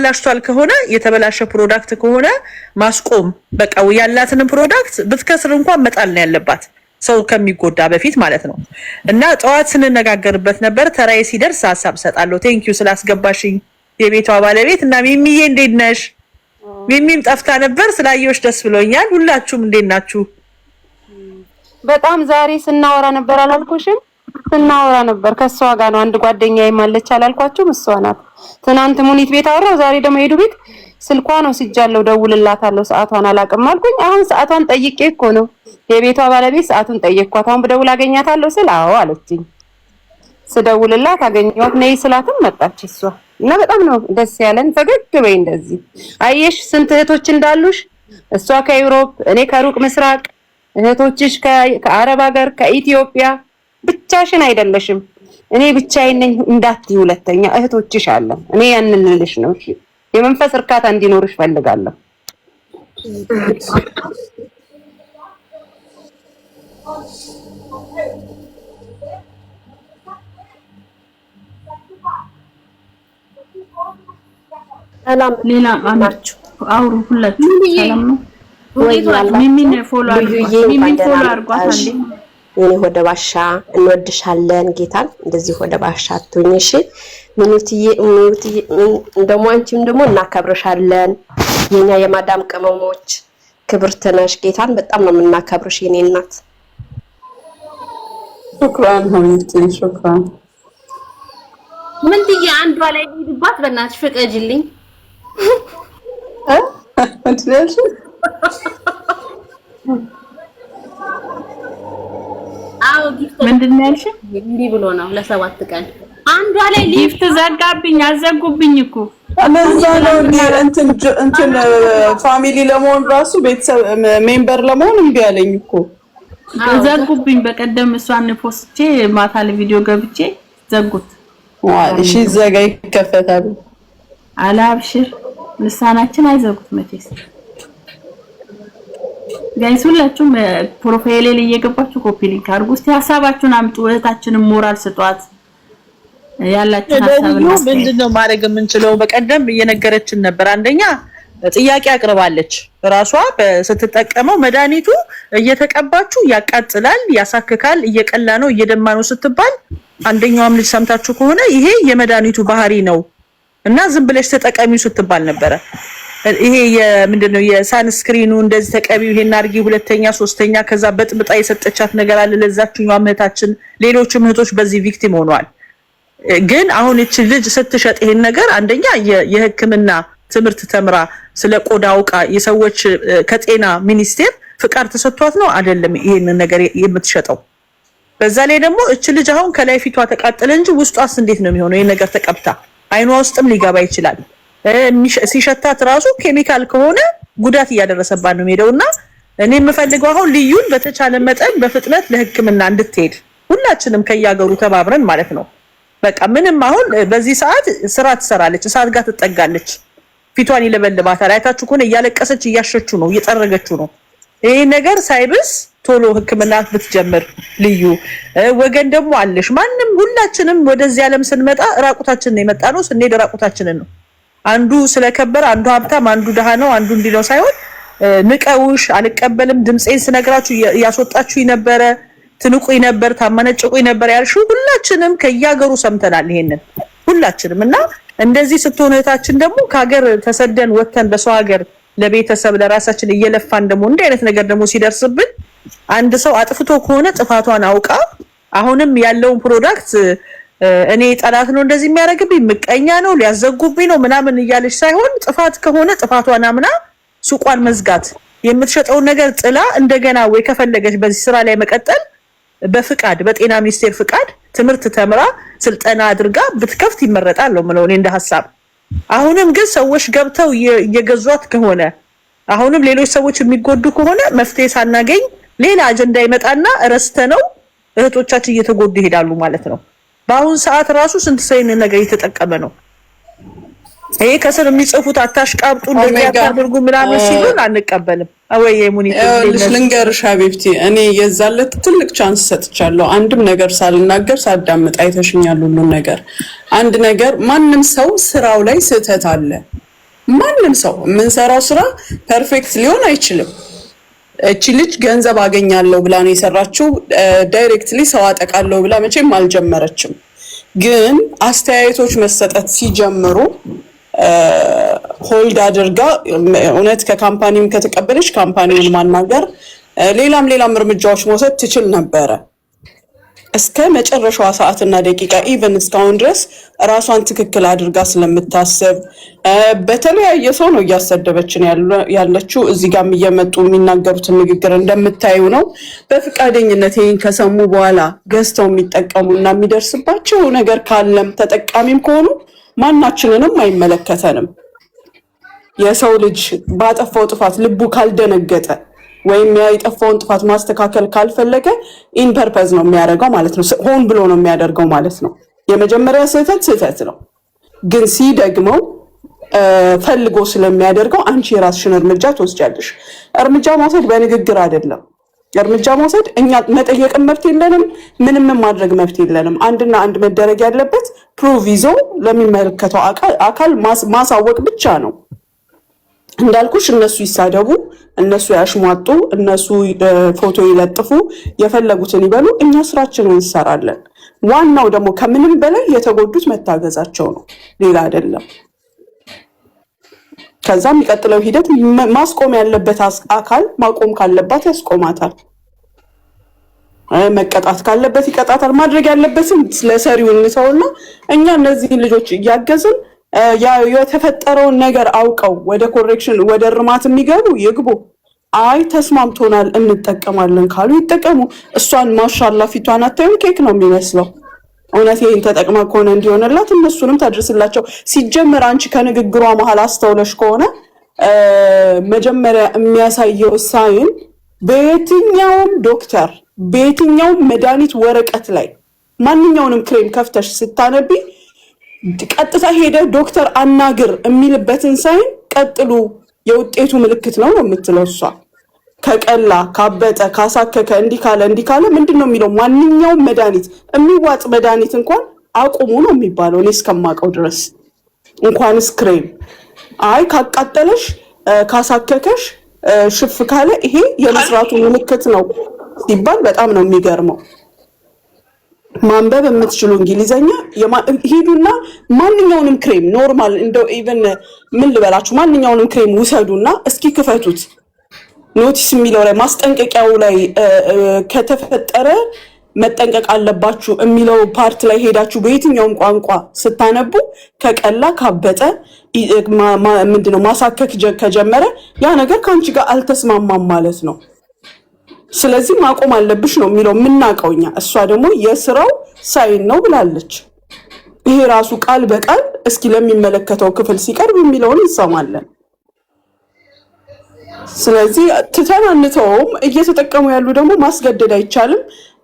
ተበላሽቷል ከሆነ የተበላሸ ፕሮዳክት ከሆነ ማስቆም በቃ ያላትን ፕሮዳክት ብትከስር እንኳን መጣል ነው ያለባት ሰው ከሚጎዳ በፊት ማለት ነው። እና ጠዋት ስንነጋገርበት ነበር። ተራዬ ሲደርስ ሐሳብ ሰጣለሁ። ቴንኪዩ ስላስገባሽኝ የቤቷ ባለቤት እና ሚሚዬ እንዴት ነሽ? ሚሚም ጠፍታ ነበር ስላየሁሽ ደስ ብሎኛል። ሁላችሁም እንዴት ናችሁ? በጣም ዛሬ ስናወራ ነበር አላልኩሽም? ስናወራ ነበር ከሷ ጋር ነው። አንድ ጓደኛዬ ማለች አላልኳችሁም? እሷ ናት። ትናንት ሙኒት ቤት አወራው፣ ዛሬ ደግሞ ሄዱ ቤት ስልኳ ነው ሲጃለው። ደውልላታለሁ ሰዓቷን አላውቅም አልኩኝ። አሁን ሰዓቷን ጠይቄ እኮ ነው የቤቷ ባለቤት ሰዓቱን ጠየቅኳት። አሁን ብደውል አገኛታለሁ ስል አዎ አለችኝ። ስደውልላት አገኘኋት። ነይ ስላትም መጣች እሷ እና በጣም ነው ደስ ያለን። ፈገግ በይ እንደዚህ አየሽ ስንት እህቶች እንዳሉሽ። እሷ ከዩሮፕ እኔ ከሩቅ ምስራቅ፣ እህቶችሽ ከአረብ ሀገር ከኢትዮጵያ። ብቻሽን አይደለሽም። እኔ ብቻዬን ነኝ እንዳትዪ፣ ሁለተኛ እህቶችሽ አለ። እኔ ያንን ልልሽ ነው። እሺ የመንፈስ እርካታ እንዲኖርሽ ፈልጋለሁ። ሰላም ሌላ አናችሁ አውሩ ሁላችሁ ሰላም ነው። ሚሚን ፎሎ አድርጓት። እኔ ወደ ባሻ እንወድሻለን ጌታን እንደዚህ ወደ ባሻ አትሁኝ። እሺ ሚኒትዬ እንደሞ አንቺም ደግሞ እናከብርሻለን። የኛ የማዳም ቅመሞች ክብርት ነሽ። ጌታን በጣም ነው የምናከብርሽ የኔ እናት። ሹክራን ሆንት ሹክራን። ምን ትዬ አንዷ ላይ ሄድባት በእናትሽ ፍቀጅልኝ። አትደልሽ አው ጊፍት ምንድነው ያልሽ? እንዲህ ብሎ ነው ለ7 ቀን አንዷ ላይ ጊፍት ዘጋብኝ፣ አዘጉብኝ እኮ ለዛ ነው እንትን ፋሚሊ ለመሆን ራሱ ቤተሰብ ሜምበር ለመሆን እምቢ አለኝ እኮ ዘጉብኝ። በቀደም እሷን ፖስቼ ማታ ለቪዲዮ ገብቼ ዘጉት። እሺ ዘጋ ይከፈታል። አላብሽር ልሳናችን አይዘጉት መቼስ። ጋይስ ሁላችሁም ፕሮፋይሌ ላይ እየገባችሁ ኮፒ ሊንክ አድርጉ። እስቲ ሐሳባችሁን አምጡ። እህታችንን ሞራል ስጧት። ያላችሁ ሐሳብ ነው ምንድነው ማድረግ የምንችለው? በቀደም እየነገረችን ነበር። አንደኛ ጥያቄ አቅርባለች። ራሷ ስትጠቀመው መድኃኒቱ እየተቀባችሁ ያቃጥላል፣ ያሳክካል፣ እየቀላ ነው፣ እየደማ ነው ስትባል አንደኛውም ልጅ ሰምታችሁ ከሆነ ይሄ የመድኃኒቱ ባህሪ ነው እና ዝም ብለሽ ተጠቀሚው ስትባል ነበረ። ይሄ ምንድነው የሳንስክሪኑ እንደዚህ ተቀቢው ይሄን አርጊ ሁለተኛ ሶስተኛ ከዛ በጥብጣ የሰጠቻት ነገር አለ ለዛችኛው እህታችን። ሌሎችም እህቶች በዚህ ቪክቲም ሆነዋል። ግን አሁን እቺ ልጅ ስትሸጥ ይሄን ነገር አንደኛ የሕክምና ትምህርት ተምራ ስለ ቆዳ አውቃ የሰዎች ከጤና ሚኒስቴር ፍቃድ ተሰጥቷት ነው አይደለም ይሄን ነገር የምትሸጠው። በዛ ላይ ደግሞ እቺ ልጅ አሁን ከላይ ፊቷ ተቃጠለ እንጂ ውስጧስ እንዴት ነው የሚሆነው? ይሄን ነገር ተቀብታ አይኗ ውስጥም ሊገባ ይችላል። ሲሸታት ራሱ ኬሚካል ከሆነ ጉዳት እያደረሰባት ነው የሚሄደውና እኔ የምፈልገው አሁን ልዩን በተቻለ መጠን በፍጥነት ለሕክምና እንድትሄድ ሁላችንም ከያገሩ ተባብረን ማለት ነው። በቃ ምንም አሁን በዚህ ሰዓት ስራ ትሰራለች፣ እሳት ጋር ትጠጋለች፣ ፊቷን ይለበልባታል። አይታችሁ ከሆነ እያለቀሰች እያሸችው ነው፣ እየጠረገችው ነው። ይሄ ነገር ሳይብስ ቶሎ ሕክምና ብትጀምር ልዩ ወገን ደግሞ አለሽ። ማንም ሁላችንም ወደዚህ ዓለም ስንመጣ ራቁታችንን ነው የመጣነው፣ ስንሄድ ራቁታችንን ነው። አንዱ ስለከበር አንዱ ሀብታም አንዱ ደሃ ነው አንዱ እንዲህ ነው ሳይሆን ንቀውሽ አልቀበልም ድምጼን ስነግራችሁ ያስወጣችሁ ነበረ፣ ትንቁኝ ነበር፣ ታመነጭቁኝ ነበር ያልሽው ሁላችንም ከያገሩ ሰምተናል። ይሄንን ሁላችንም እና እንደዚህ ስትሆነታችን ደግሞ ከሀገር ተሰደን ወተን በሰው ሀገር ለቤተሰብ ለራሳችን እየለፋን ደግሞ እንዲህ አይነት ነገር ደግሞ ሲደርስብን አንድ ሰው አጥፍቶ ከሆነ ጥፋቷን አውቃ አሁንም ያለውን ፕሮዳክት እኔ ጠላት ነው እንደዚህ የሚያደርግብኝ ምቀኛ ነው ሊያዘጉብኝ ነው ምናምን እያለች ሳይሆን ጥፋት ከሆነ ጥፋቷን አምና ሱቋን መዝጋት የምትሸጠውን ነገር ጥላ እንደገና ወይ ከፈለገች በዚህ ስራ ላይ መቀጠል በፍቃድ በጤና ሚኒስቴር ፍቃድ ትምህርት ተምራ ስልጠና አድርጋ ብትከፍት ይመረጣል ነው ማለት ነው እንደ ሐሳብ። አሁንም ግን ሰዎች ገብተው እየገዟት ከሆነ አሁንም ሌሎች ሰዎች የሚጎዱ ከሆነ መፍትሄ ሳናገኝ ሌላ አጀንዳ ይመጣና ረስተነው እህቶቻችን እየተጎዱ ይሄዳሉ ማለት ነው። በአሁን ሰዓት ራሱ ስንት ሰው ይሄን ነገር እየተጠቀመ ነው። ይሄ ከስር የሚጽፉት አታሽቃብጡ እንደዚህ አታድርጉ ምናምን ሲሉን አንቀበልም። አወይ ሙኒት ልንገርሽ ሀቢብቲ እኔ የዛለት ትልቅ ቻንስ ሰጥቻለሁ። አንድም ነገር ሳልናገር ሳዳምጥ አይተሽኛል ሁሉን ነገር። አንድ ነገር ማንም ሰው ስራው ላይ ስህተት አለ። ማንም ሰው የምንሰራው ስራ ፐርፌክት ሊሆን አይችልም። እቺ ልጅ ገንዘብ አገኛለሁ ብላ ነው የሰራችው። ዳይሬክትሊ ሰው አጠቃለሁ ብላ መቼም አልጀመረችም። ግን አስተያየቶች መሰጠት ሲጀምሩ ሆልድ አድርጋ እውነት ከካምፓኒም ከተቀበለች ካምፓኒውን ማናገር ሌላም እርምጃዎች መውሰድ ትችል ነበረ። እስከ መጨረሻዋ ሰዓትና ደቂቃ ኢቨን እስካሁን ድረስ ራሷን ትክክል አድርጋ ስለምታስብ በተለያየ ሰው ነው እያሰደበችን ያለችው። እዚህ ጋርም እየመጡ የሚናገሩትን ንግግር እንደምታዩ ነው። በፍቃደኝነት ይህን ከሰሙ በኋላ ገዝተው የሚጠቀሙና የሚደርስባቸው ነገር ካለም ተጠቃሚም ከሆኑ ማናችንንም አይመለከተንም። የሰው ልጅ ባጠፋው ጥፋት ልቡ ካልደነገጠ ወይም የጠፋውን ጥፋት ማስተካከል ካልፈለገ ኢን ፐርፐዝ ነው የሚያደርገው ማለት ነው። ሆን ብሎ ነው የሚያደርገው ማለት ነው። የመጀመሪያ ስህተት ነው፣ ግን ሲደግመው ፈልጎ ስለሚያደርገው አንቺ የራስሽን እርምጃ ትወስጃለሽ። እርምጃ መውሰድ በንግግር አይደለም። እርምጃ መውሰድ እኛ መጠየቅም መብት የለንም፣ ምንም ማድረግ መብት የለንም። አንድና አንድ መደረግ ያለበት ፕሩቭ ይዞ ለሚመለከተው አካል ማሳወቅ ብቻ ነው። እንዳልኩሽ እነሱ ይሳደቡ፣ እነሱ ያሽሟጡ፣ እነሱ ፎቶ ይለጥፉ፣ የፈለጉትን ይበሉ፣ እኛ ስራችንን እንሰራለን። ዋናው ደግሞ ከምንም በላይ የተጎዱት መታገዛቸው ነው፣ ሌላ አይደለም። ከዛ የሚቀጥለው ሂደት ማስቆም ያለበት አካል ማቆም ካለባት ያስቆማታል፣ መቀጣት ካለበት ይቀጣታል። ማድረግ ያለበትም ለሰሪው እንተውና እኛ እነዚህን ልጆች እያገዝን የተፈጠረውን ነገር አውቀው ወደ ኮሬክሽን ወደ እርማት የሚገቡ ይግቡ። አይ ተስማምቶናል እንጠቀማለን ካሉ ይጠቀሙ። እሷን ማሻላ ፊቷን አታዩም? ኬክ ነው የሚመስለው። እውነት ይሄን ተጠቅማ ከሆነ እንዲሆንላት እነሱንም ታድርስላቸው። ሲጀመር አንቺ ከንግግሯ መሀል አስተውለሽ ከሆነ መጀመሪያ የሚያሳየው ሳይን በየትኛውም ዶክተር በየትኛውም መድኃኒት ወረቀት ላይ ማንኛውንም ክሬም ከፍተሽ ስታነቢ ቀጥታ ሄደ ዶክተር አናግር የሚልበትን ሳይን ቀጥሉ የውጤቱ ምልክት ነው የምትለው እሷ። ከቀላ ካበጠ ካሳከከ እንዲህ ካለ ምንድነው የሚለው? ማንኛውም መድኃኒት የሚዋጥ መድኃኒት እንኳን አቁሙ ነው የሚባለው እኔ እስከማውቀው ድረስ። እንኳንስ ክሬም አይ ካቃጠለሽ ካሳከከሽ ሽፍ ካለ ይሄ የመስራቱ ምልክት ነው ሲባል በጣም ነው የሚገርመው። ማንበብ የምትችሉ እንግሊዘኛ ሄዱና ማንኛውንም ክሬም ኖርማል እንደው ኢቭን ምን ልበላችሁ ማንኛውንም ክሬም ውሰዱና እስኪ ክፈቱት። ኖቲስ የሚለው ላይ ማስጠንቀቂያው ላይ ከተፈጠረ መጠንቀቅ አለባችሁ የሚለው ፓርት ላይ ሄዳችሁ በየትኛውም ቋንቋ ስታነቡ ከቀላ ካበጠ ምንድነው ማሳከክ ከጀመረ ያ ነገር ከአንቺ ጋር አልተስማማም ማለት ነው። ስለዚህ ማቆም አለብሽ ነው የሚለው የምናውቀው እኛ። እሷ ደግሞ የስራው ሳይን ነው ብላለች። ይሄ ራሱ ቃል በቃል እስኪ ለሚመለከተው ክፍል ሲቀርብ የሚለውን እንሰማለን። ስለዚህ ትተናንተውም እየተጠቀሙ ያሉ ደግሞ ማስገደድ አይቻልም።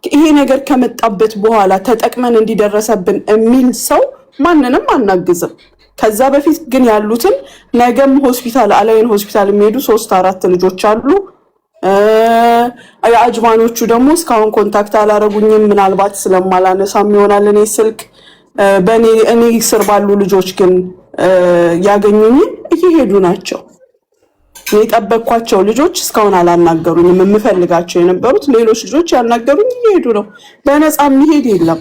ይሄ ነገር ከመጣበት በኋላ ተጠቅመን እንዲደረሰብን የሚል ሰው ማንንም አናግዝም። ከዛ በፊት ግን ያሉትን ነገም ሆስፒታል አላይን ሆስፒታል የሚሄዱ 3-4 ልጆች አሉ። የአጅማኖቹ ደግሞ እስካሁን ኮንታክት አላረጉኝም። ምናልባት ስለማላነሳም ይሆናል እኔ ስልክ እኔ ስር ባሉ ልጆች ግን ያገኙኝ እየሄዱ ናቸው። የጠበቅኳቸው ልጆች እስካሁን አላናገሩኝም። የምፈልጋቸው የነበሩት ሌሎች ልጆች ያናገሩኝ እየሄዱ ነው። በነፃ የሚሄድ የለም።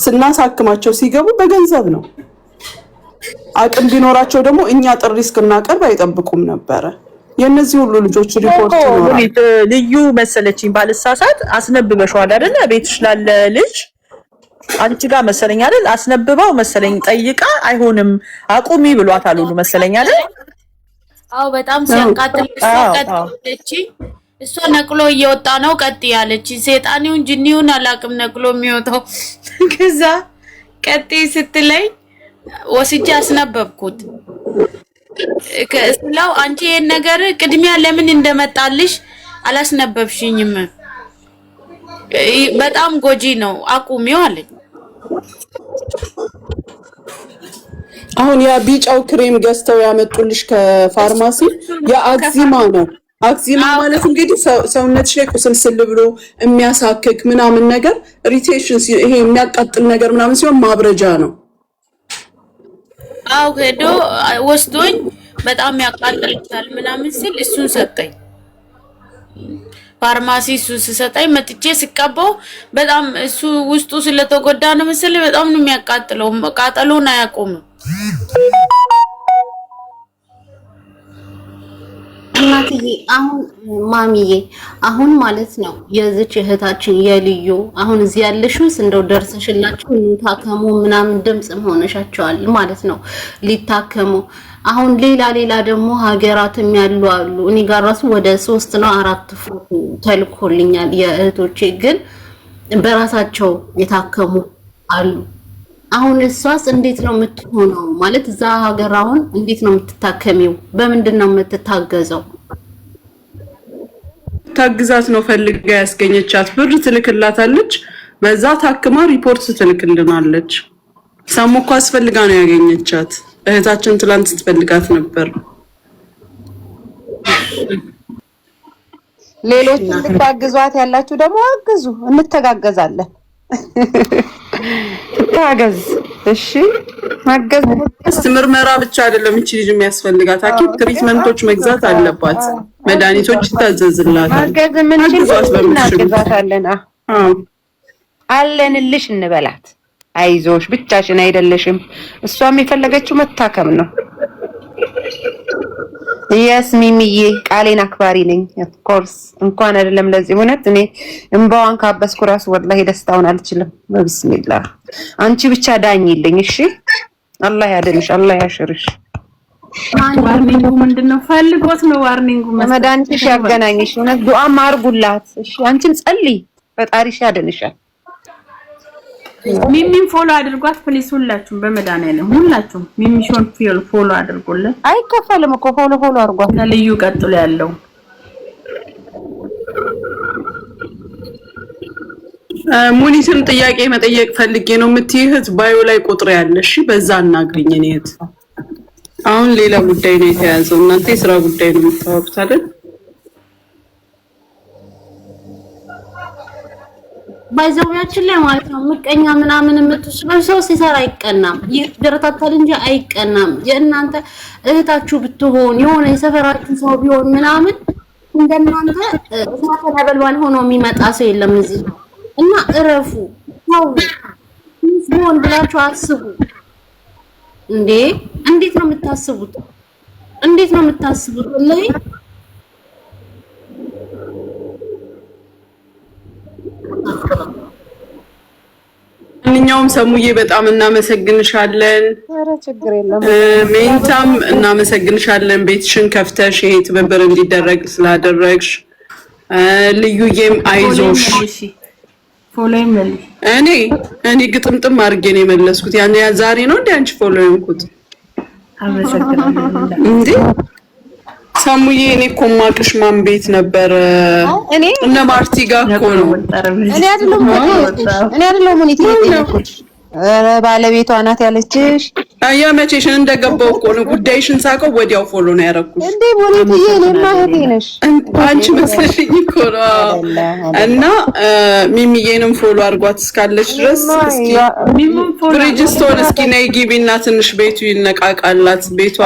ስናሳክማቸው ሲገቡ በገንዘብ ነው። አቅም ቢኖራቸው ደግሞ እኛ ጥሪ እስክናቀርብ አይጠብቁም ነበረ። የነዚህ ሁሉ ልጆች ሪፖርት ነው። ልዩ መሰለችኝ ባልሳሳት አስነብበሽዋል አይደል? ቤትሽ ላለ ልጅ አንቺ ጋር መሰለኝ አይደል? አስነብበው መሰለኝ ጠይቃ አይሆንም አቁሚ ብሏታል ሁሉ መሰለኝ አይደል? አዎ በጣም ሲያቃጥል እሷ ነቅሎ እየወጣ ነው ቀጥ ያለች። ሰይጣኒውን ጅኒውን አላቅም ነቅሎ የሚወጣው። ከዛ ቀጥ ስትለኝ ወስጄ አስነበብኩት። ከስላው አንቺ ይሄን ነገር ቅድሚያ ለምን እንደመጣልሽ አላስነበብሽኝም፣ በጣም ጎጂ ነው አቁሚው አለኝ። አሁን ያ ቢጫው ክሬም ገዝተው ያመጡልሽ ከፋርማሲ የአግዚማ ነው። አግዚማ ማለት እንግዲህ ሰውነትሽ ላይ ቁስልስል ብሎ የሚያሳክክ ምናምን ነገር ኢሪቴሽን፣ ይሄ የሚያቃጥል ነገር ምናምን ሲሆን ማብረጃ ነው። አው ሄዶ ወስዶኝ በጣም ያቃጥላል ምናምን ሲል እሱን ሰጠኝ። ፋርማሲ እሱ ሲሰጠኝ መጥቼ ሲቀባው በጣም እሱ ውስጡ ስለተጎዳ ነው መሰለኝ በጣም ነው የሚያቃጥለው። ቃጠሎውን አያቆምም። እናትዬ አሁን ማሚዬ አሁን ማለት ነው የዚች እህታችን የልዩ አሁን እዚህ ያለሽውስ እንደው ደርሰሽላችሁ ታከሙ ምናምን ድምጽም ሆነሻቸዋል ማለት ነው ሊታከሙ። አሁን ሌላ ደግሞ ሀገራትም ያሉ አሉ። እኔ ጋር ራሱ ወደ 3 ነው 4 ፎቶ ተልኮልኛል። የእህቶቼ ግን በራሳቸው የታከሙ አሉ። አሁን እሷስ እንዴት ነው የምትሆነው? ማለት እዛ ሀገር አሁን እንዴት ነው የምትታከሚው? በምንድን ነው የምትታገዘው? ታግዛት ነው ፈልጋ ያስገኘቻት ብር ትልክላታለች። በዛ ታክማ ሪፖርት ትልክልናለች። ሰሙ እኮ አስፈልጋ ነው ያገኘቻት። እህታችን ትላንት ስትፈልጋት ነበር። ሌሎች ልታግዟት ያላችሁ ደግሞ አግዙ፣ እንተጋገዛለን። ታገዝ። እሺ ማገዝ ምርመራ ብቻ አይደለም እቺ ልጅ የሚያስፈልጋት ሐኪም ትሪትመንቶች መግዛት አለባት። መድኃኒቶች ይታዘዝላታል። ማገዝ ምን እናገዛታለን። አለንልሽ እንበላት። አይዞሽ ብቻሽን አይደለሽም። እሷም የፈለገችው መታከም ነው። ሚሚዬ ቃሌን አክባሪ ነኝ። ኦፍ ኮርስ እንኳን አይደለም ለዚህ እውነት እኔ እንባዋን ካበስኩ ራሱ ወላሂ ደስታውን አልችልም። በስሚላህ አንቺ ብቻ ዳኝልኝ እሺ። አላህ ያድንሽ፣ አላህ ያሽርሽ። ዋርኒንጉ ምንድነው? ፈልጎት ነው ዋርኒንጉ መድኃኒትሽ ያገናኝሽ። እውነት ዱዓም አድርጉላት እሺ። አንቺም ጸልይ፣ ፈጣሪሽ ያድንሻል። ሚሚን ፎሎ አድርጓት ፕሊስ። ሁላችሁም በመድኃኒዓለም ሁላችሁም ሚሚሾን ፎሎ አድርጉልን። አይከፈልም እኮ ፎሎ አድርጓት። ከልዩ ቀጥሎ ያለው ሙኒትን ጥያቄ መጠየቅ ፈልጌ ነው የምትይህት ባዮ ላይ ቁጥር ያለሽ በዛ እናግሪኝ። እኔት አሁን ሌላ ጉዳይ ነው የተያዘው። እናንተ የስራ ጉዳይ ነው የምታወሩት አይደል? ባይዘውያችን ላይ ማለት ነው ምቀኛ ምናምን የምትስበው ሰው ሲሰራ አይቀናም። ይደረታታል እንጂ አይቀናም። የእናንተ እህታችሁ ብትሆን የሆነ የሰፈራችሁ ሰው ቢሆን ምናምን እንደናንተ እሳተ ነበልባል ሆኖ የሚመጣ ሰው የለም እዚህ እና እረፉ። ነው ቢሆን ብላችሁ አስቡ እንዴ! እንዴት ነው የምታስቡት? እንዴት ነው የምታስቡት? ላይ ማንኛውም ሰሙዬ በጣም እናመሰግንሻለን። ኧረ ችግር የለም። ሜንታም እናመሰግንሻለን። ቤትሽን ከፍተሽ ይሄ ትብብር እንዲደረግ ስላደረግሽ። ልዩዬም አይዞሽ። ፎሎይ መልሽ። እኔ ግጥምጥም አድርጌ ነው የመለስኩት። ያን ዛሬ ነው እንደ አንቺ ፎሎ የሆንኩት። አመሰግናለሁ እንዴ ሰሙዬ። እኔ እኮ የማውቅሽ ማን ቤት ነበር? እነ ማርቲ ጋር እኮ ነው። እኔ አይደለሁም ሙኒት የጠየኩሽ። ኧረ ባለቤቷ ናት ያለችሽ። መቼሽን እንደገባው እኮ ነው ጉዳይሽን ሳቀው ወዲያው ፎሎ ነው ያደረኩት። እንዴ ሙኒትዬ እኔማ እህቴ ነሽ። አንቺ መስለሽኝ እኮ ነው። እና ሚሚዬንም ፎሎ አድርጓት እስካለች ድረስ። እስኪ ብሪጅስቶን እስኪ ነይ ግቢና ትንሽ ቤቱ ይነቃቃላት። ቤቷ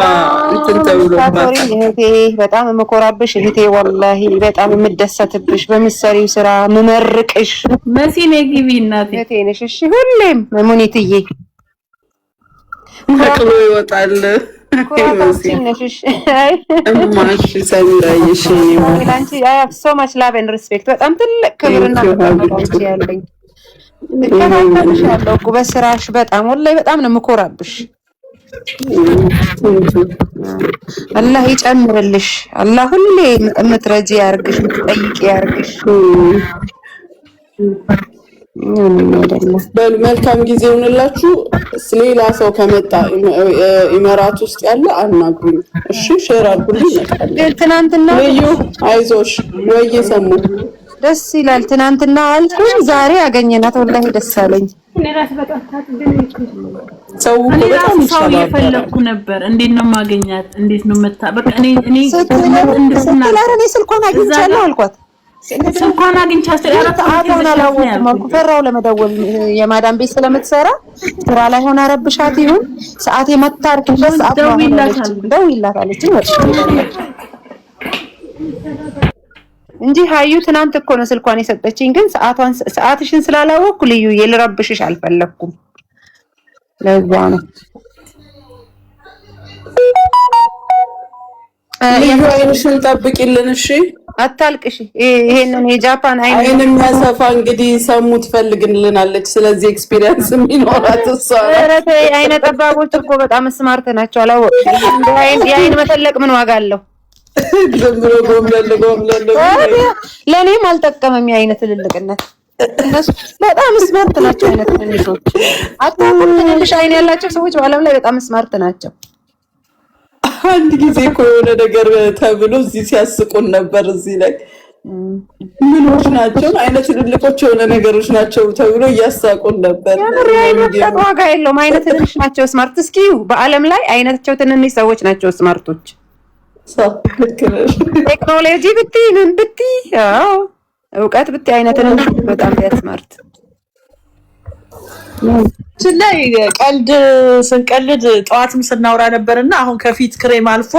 እንትን ተብሎባት እህቴ በጣም የምኮራብሽ እህቴ፣ ወላሂ በጣም የምደሰትብሽ በምትሰሪው ስራ የምመርቅሽ መሲ ነይ ግቢ እናቴ እህቴ ነሽ። እሺ ሁሌም ሙኒትዬ ነቅሎ ይወጣል። እማሽ ሰሚራዬሽ አንቺ አይ ሃቭ ሶ ማች ላቭ ኤንድ ሪስፔክት። በጣም ትልቅ ክብርና አንቺ ያለኝ እከታተልሻለሁ እኮ በስራሽ በጣም ወላሂ በጣም ነው የምኮራብሽ። አላህ ይጨምርልሽ። አላህ ሁሌ የምትረጂ ያርግሽ፣ የምትጠይቂ ያርግሽ። መልካም ጊዜ ይሁንላችሁ። ሌላ ሰው ከመጣ ኢመራት ውስጥ ያለ አናግሩኝ እሺ። ሼር አድርጉልኝ። ትናንትና አይዞሽ ወይ ሰሙ ደስ ይላል። ትናንትና አልኩኝ ዛሬ ያገኘናት ወላሂ ደስ አለኝ። ሰው በጣም ሰው እየፈለኩ ነበር። እንዴት ነው ማገኛት? እንዴት ነው መታ? በቃ እኔ ስትላረኔ ስልኳን አግኝቻለሁ አልኳት። ስልኳን አግኝቻለሁ። ሰዓቷን አላወቅኩም አልኩ። ፈራው ለመደወል የማዳም ቤት ስለምትሰራ ስራ ላይ ሆና ረብሻት ይሁን ሰዓት የመታርክበት ሰዓት ደውይላታለች እንጂ ሀዩ ትናንት እኮ ነው ስልኳን የሰጠችኝ። ግን ሰዓትሽን ስላላወቅኩ ልዩ ልረብሽሽ አልፈለኩም። ለዛ ነው ልዩ አይንሽን ጠብቂልን እሺ። አታልቅሽ። ይሄንን የጃፓን አይን የሚያሰፋ እንግዲህ ሰሙ ትፈልግልናለች። ስለዚህ ኤክስፒሪየንስ የሚኖራት እሷ ረተ አይነ ጠባቦች እኮ በጣም ስማርት ናቸው። አላወቅሽም? የአይን መተለቅ ምን ዋጋ አለው? ዝም ብሎ ጎምለል ለእኔም አልጠቀመም የአይነ ትልልቅነት። እነሱ በጣም ስማርት ናቸው። አይነ ትንሾች አታውቁም? ትንሽ አይን ያላቸው ሰዎች በዓለም ላይ በጣም ስማርት ናቸው። አንድ ጊዜ እኮ የሆነ ነገር ተብሎ እዚህ ሲያስቁን ነበር። እዚህ ላይ ምኖች ናቸው አይነ ትልልቆች የሆነ ነገሮች ናቸው ተብሎ እያሳቁን ነበር። አይነት ዋጋ የለውም። አይነ ትንሽ ናቸው ስማርት። እስኪ በዓለም ላይ አይነታቸው ትንንሽ ሰዎች ናቸው ስማርቶች። ቴክኖሎጂ ብትይ ምን ብትይ እውቀት ብትይ አይነ ትንንሽ በጣም ስማርት ላይ ቀልድ ስንቀልድ ጠዋትም ስናወራ ነበርና አሁን ከፊት ክሬም አልፎ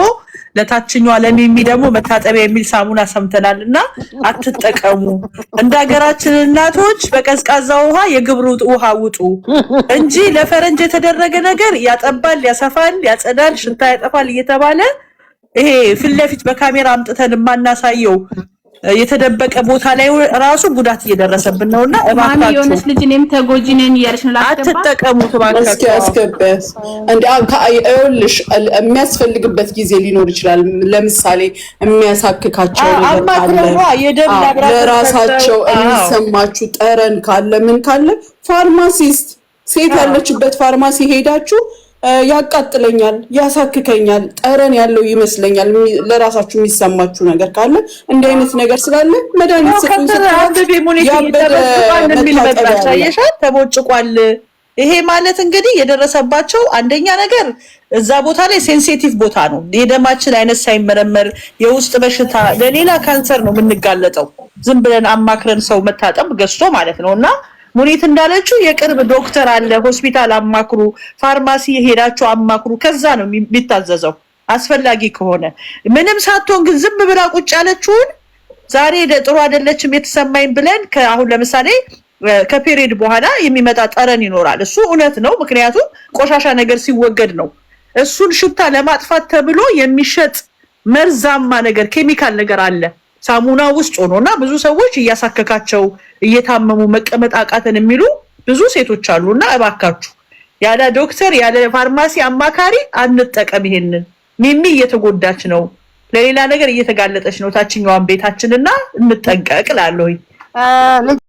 ለታችኛው ለሚሚ ደግሞ መታጠቢያ የሚል ሳሙና ሰምተናልና አትጠቀሙ። እንደ ሀገራችን እናቶች በቀዝቃዛ ውሃ የግብሩ ውሃ ውጡ እንጂ ለፈረንጅ የተደረገ ነገር ያጠባል፣ ያሰፋል፣ ያጸዳል፣ ሽታ ያጠፋል እየተባለ ይሄ ፊት ለፊት በካሜራ አምጥተን ማናሳየው የተደበቀ ቦታ ላይ ራሱ ጉዳት እየደረሰብን ነውና እባክህ የሆነስ ልጅ እኔም ተጎጂ ነኝ እያለች ነው። አትጠቀሙት እባክህ። እስኪ አስገባስ እንዴ አይልሽ የሚያስፈልግበት ጊዜ ሊኖር ይችላል። ለምሳሌ የሚያሳክካቸው ነገር ካለ ለራሳቸው የሚሰማችሁ ጠረን ካለ ምን ካለ ፋርማሲስት ሴት ያለችበት ፋርማሲ ሄዳችሁ ያቃጥለኛል፣ ያሳክከኛል፣ ጠረን ያለው ይመስለኛል ለራሳችሁ የሚሰማችሁ ነገር ካለ እንዲህ አይነት ነገር ስላለ መድኃኒት ተቦጭቋል። ይሄ ማለት እንግዲህ የደረሰባቸው አንደኛ ነገር እዛ ቦታ ላይ ሴንሲቲቭ ቦታ ነው። የደማችን አይነት ሳይመረመር የውስጥ በሽታ ለሌላ ካንሰር ነው የምንጋለጠው። ዝም ብለን አማክረን ሰው መታጠብ ገዝቶ ማለት ነውና ሙኒት እንዳለችው የቅርብ ዶክተር አለ፣ ሆስፒታል አማክሩ፣ ፋርማሲ ሄዳችሁ አማክሩ። ከዛ ነው የሚታዘዘው አስፈላጊ ከሆነ። ምንም ሳትሆን ግን ዝም ብላ ቁጭ ያለችውን ዛሬ ጥሩ አይደለችም የተሰማኝ ብለን አሁን ለምሳሌ ከፔሪድ በኋላ የሚመጣ ጠረን ይኖራል። እሱ እውነት ነው፣ ምክንያቱም ቆሻሻ ነገር ሲወገድ ነው። እሱን ሽታ ለማጥፋት ተብሎ የሚሸጥ መርዛማ ነገር ኬሚካል ነገር አለ ሳሙና ውስጥ ሆኖና ብዙ ሰዎች እያሳከካቸው እየታመሙ መቀመጥ አቃተን የሚሉ ብዙ ሴቶች አሉና እባካችሁ ያለ ዶክተር ያለ ፋርማሲ አማካሪ አንጠቀም። ይሄንን ሚሚ እየተጎዳች ነው፣ ለሌላ ነገር እየተጋለጠች ነው ታችኛዋን ቤታችንና እንጠንቀቅ እላለሁ።